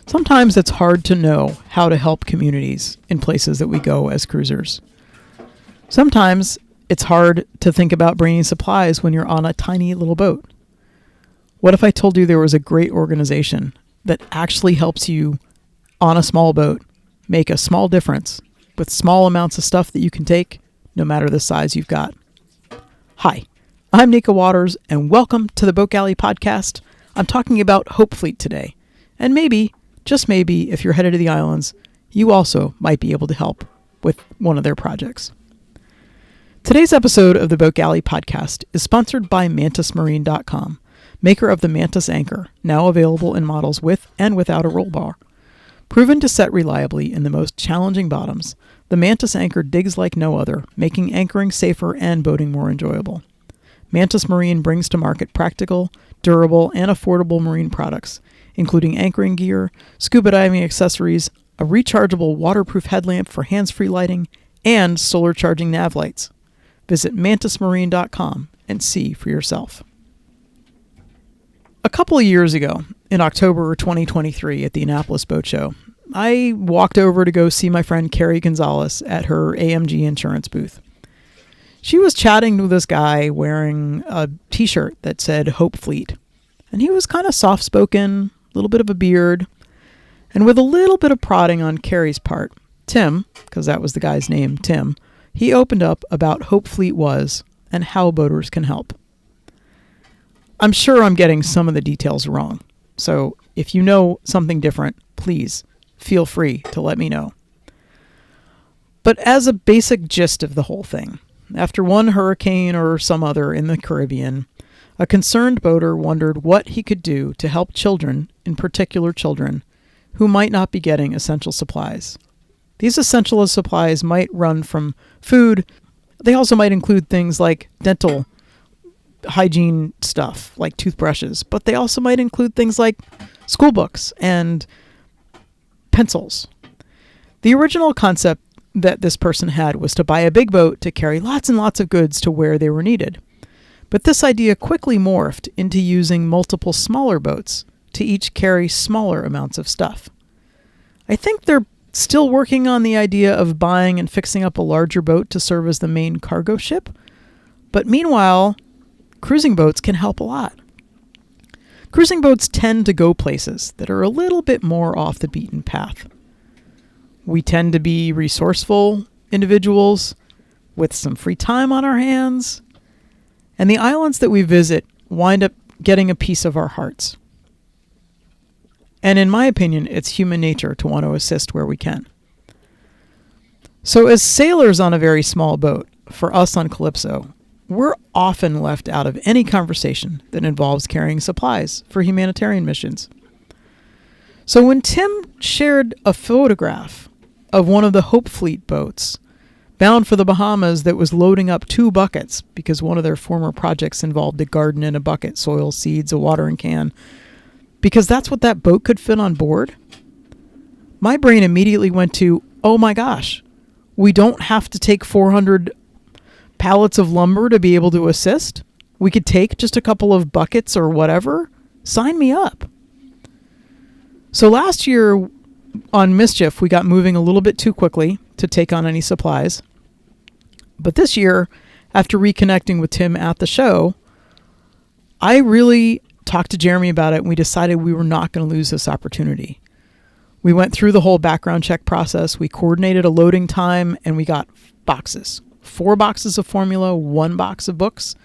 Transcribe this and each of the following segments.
Sometimes it's hard to know how to help communities in places that we go as cruisers. Sometimes it's hard to think about bringing supplies when you're on a tiny little boat. What if I told you there was a great organization that actually helps you on a small boat make a small difference with small amounts of stuff that you can take no matter the size you've got? Hi, I'm Nika Waters, and welcome to the Boat Galley Podcast. I'm talking about Hope Fleet today, and maybe, just maybe, if you're headed to the islands, you also might be able to help with one of their projects. Today's episode of the Boat Galley Podcast is sponsored by MantisMarine.com, maker of the Mantis Anchor, now available in models with and without a roll bar. Proven to set reliably in the most challenging bottoms, the Mantis Anchor digs like no other, making anchoring safer and boating more enjoyable. Mantis Marine brings to market practical, durable, and affordable marine products, including anchoring gear, scuba diving accessories, a rechargeable waterproof headlamp for hands-free lighting, and solar charging nav lights. Visit MantisMarine.com and see for yourself. A couple of years ago, in October 2023 at the Annapolis Boat Show, I walked over to go see my friend Carrie Gonzalez at her AMG insurance booth. She was chatting with this guy wearing a t-shirt that said Hope Fleet, and he was kind of soft-spoken, a little bit of a beard, and with a little bit of prodding on Carrie's part, Tim, because that was the guy's name, Tim, he opened up about Hope Fleet was and how boaters can help. I'm sure I'm getting some of the details wrong, so if you know something different, please feel free to let me know. But as a basic gist of the whole thing, after one hurricane or some other in the Caribbean, a concerned boater wondered what he could do to help children, in particular children, who might not be getting essential supplies. These essential supplies might run from food. They also might include things like dental hygiene stuff, like toothbrushes, but they also might include things like school books and pencils. The original concept that this person had was to buy a big boat to carry lots and lots of goods to where they were needed. But this idea quickly morphed into using multiple smaller boats to each carry smaller amounts of stuff. I think they're still working on the idea of buying and fixing up a larger boat to serve as the main cargo ship. But meanwhile, cruising boats can help a lot. Cruising boats tend to go places that are a little bit more off the beaten path. We tend to be resourceful individuals with some free time on our hands, and the islands that we visit wind up getting a piece of our hearts. And in my opinion, it's human nature to want to assist where we can. So as sailors on a very small boat, for us on Calypso, we're often left out of any conversation that involves carrying supplies for humanitarian missions. So when Tim shared a photograph of one of the Hope Fleet boats bound for the Bahamas that was loading up 2 buckets because one of their former projects involved a garden in a bucket, soil, seeds, a watering can, because that's what that boat could fit on board, my brain immediately went to, oh my gosh, we don't have to take 400 pallets of lumber to be able to assist. We could take just a couple of buckets or whatever. Sign me up. So last year on Mischief, we got moving a little bit too quickly to take on any supplies. But this year, after reconnecting with Tim at the show, I really talked to Jeremy about it, and we decided we were not going to lose this opportunity. We went through the whole background check process. We coordinated a loading time, and we got boxes. 4 boxes of formula, 1 box of books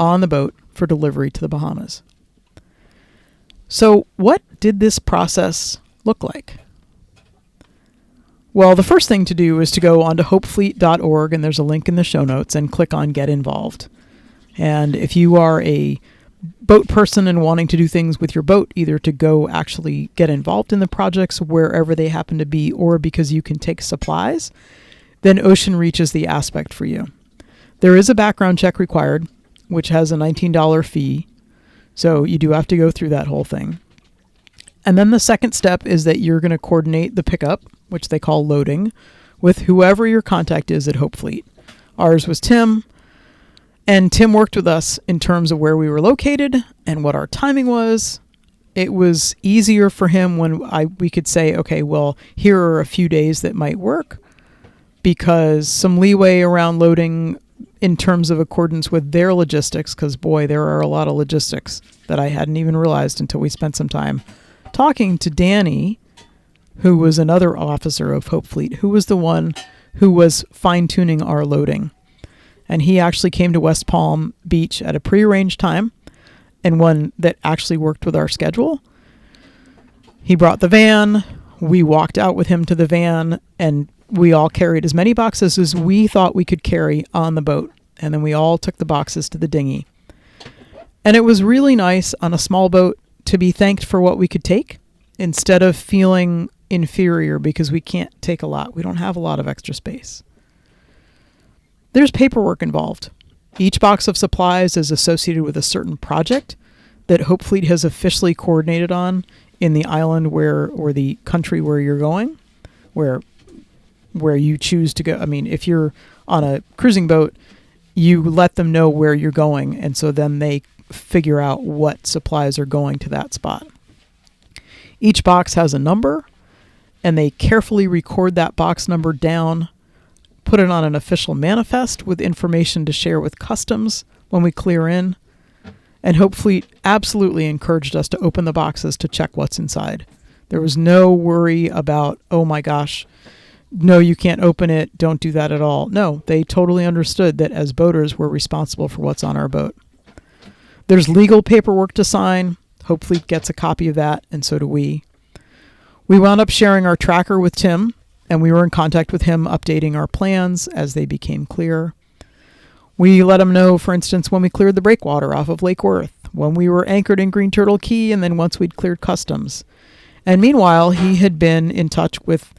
on the boat for delivery to the Bahamas. So what did this process look like? Well, the first thing to do is to go onto hopefleet.org, and there's a link in the show notes, and click on Get Involved. And if you are a boat person and wanting to do things with your boat, either to go actually get involved in the projects wherever they happen to be, or because you can take supplies, then Ocean Reach is the aspect for you. There is a background check required, which has a $19 fee. So you do have to go through that whole thing. And then the second step is that you're going to coordinate the pickup, which they call loading, with whoever your contact is at Hope Fleet. Ours was Tim, and Tim worked with us in terms of where we were located and what our timing was. It was easier for him when we could say, okay, well, here are a few days that might work, because some leeway around loading in terms of accordance with their logistics, because boy, there are a lot of logistics that I hadn't even realized until we spent some time talking to Danny, who was another officer of Hope Fleet, who was the one who was fine-tuning our loading. And he actually came to West Palm Beach at a prearranged time, and one that actually worked with our schedule. He brought the van. We walked out with him to the van, and we all carried as many boxes as we thought we could carry on the boat. And then we all took the boxes to the dinghy. And it was really nice on a small boat to be thanked for what we could take, instead of feeling inferior because we can't take a lot. We don't have a lot of extra space. There's paperwork involved. Each box of supplies is associated with a certain project that Hope Fleet has officially coordinated on in the island or the country where you're going, where you choose to go. I mean, if you're on a cruising boat, you let them know where you're going, and so then they figure out what supplies are going to that spot. Each box has a number, and they carefully record that box number down, put it on an official manifest with information to share with customs when we clear in. And Hope Fleet absolutely encouraged us to open the boxes to check what's inside. There was no worry about, oh my gosh, no, you can't open it, don't do that at all. No, they totally understood that as boaters, we're responsible for what's on our boat. There's legal paperwork to sign. Hope Fleet gets a copy of that, and so do we. We wound up sharing our tracker with Tim, and we were in contact with him, updating our plans as they became clear. We let him know, for instance, when we cleared the breakwater off of Lake Worth, when we were anchored in Green Turtle Key, and then once we'd cleared customs. And meanwhile, he had been in touch with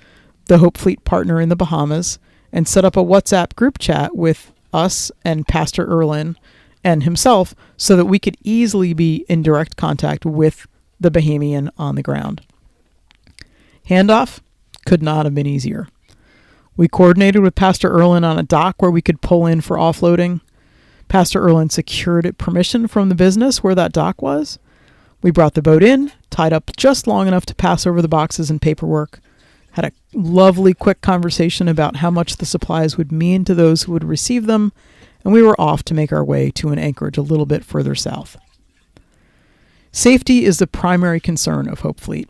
the Hope Fleet partner in the Bahamas and set up a WhatsApp group chat with us and Pastor Erlin and himself so that we could easily be in direct contact with the Bahamian on the ground. Handoff could not have been easier. We coordinated with Pastor Erlin on a dock where we could pull in for offloading. Pastor Erlin secured permission from the business where that dock was. We brought the boat in, tied up just long enough to pass over the boxes and paperwork, had a lovely quick conversation about how much the supplies would mean to those who would receive them, and we were off to make our way to an anchorage a little bit further south. Safety is the primary concern of Hope Fleet.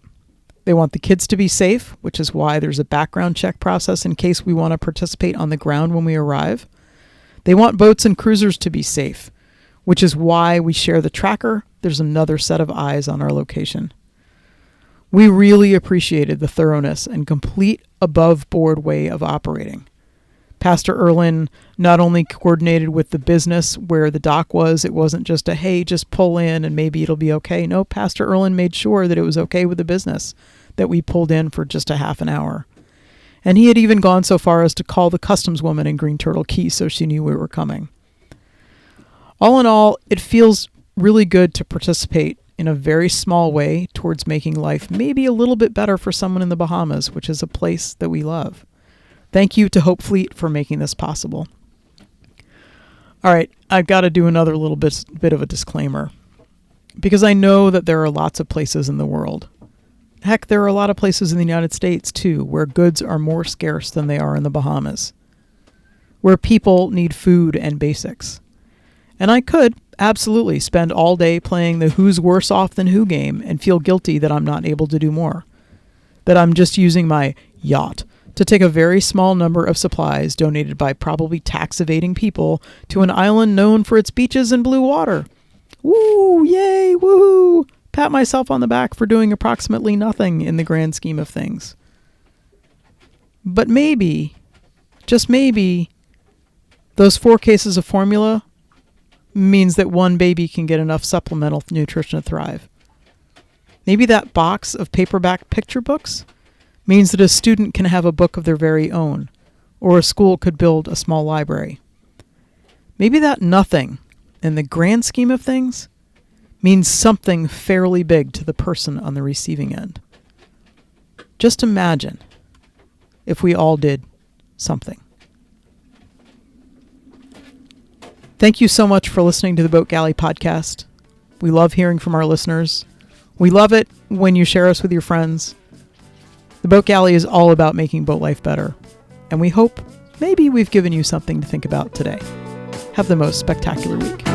They want the kids to be safe, which is why there's a background check process in case we want to participate on the ground when we arrive. They want boats and cruisers to be safe, which is why we share the tracker. There's another set of eyes on our location. We really appreciated the thoroughness and complete above-board way of operating. Pastor Erlin not only coordinated with the business where the dock was, it wasn't just a, hey, just pull in and maybe it'll be okay. No, Pastor Erlin made sure that it was okay with the business that we pulled in for just a half an hour. And he had even gone so far as to call the customs woman in Green Turtle Key so she knew we were coming. All in all, it feels really good to participate in a very small way towards making life maybe a little bit better for someone in the Bahamas, which is a place that we love. Thank you to Hope Fleet for making this possible. All right, I've got to do another little bit of a disclaimer, because I know that there are lots of places in the world. Heck, there are a lot of places in the United States, too, where goods are more scarce than they are in the Bahamas, where people need food and basics. And I could absolutely spend all day playing the who's worse off than who game and feel guilty that I'm not able to do more, that I'm just using my yacht to take a very small number of supplies donated by probably tax-evading people to an island known for its beaches and blue water. Woo! Yay! Woohoo! Pat myself on the back for doing approximately nothing in the grand scheme of things. But maybe, just maybe, those 4 cases of formula means that one baby can get enough supplemental nutrition to thrive. Maybe that box of paperback picture books means that a student can have a book of their very own, or a school could build a small library. Maybe that nothing, in the grand scheme of things, means something fairly big to the person on the receiving end. Just imagine if we all did something. Thank you so much for listening to the Boat Galley podcast. We love hearing from our listeners. We love it when you share us with your friends. The Boat Galley is all about making boat life better, and we hope maybe we've given you something to think about today. Have the most spectacular week.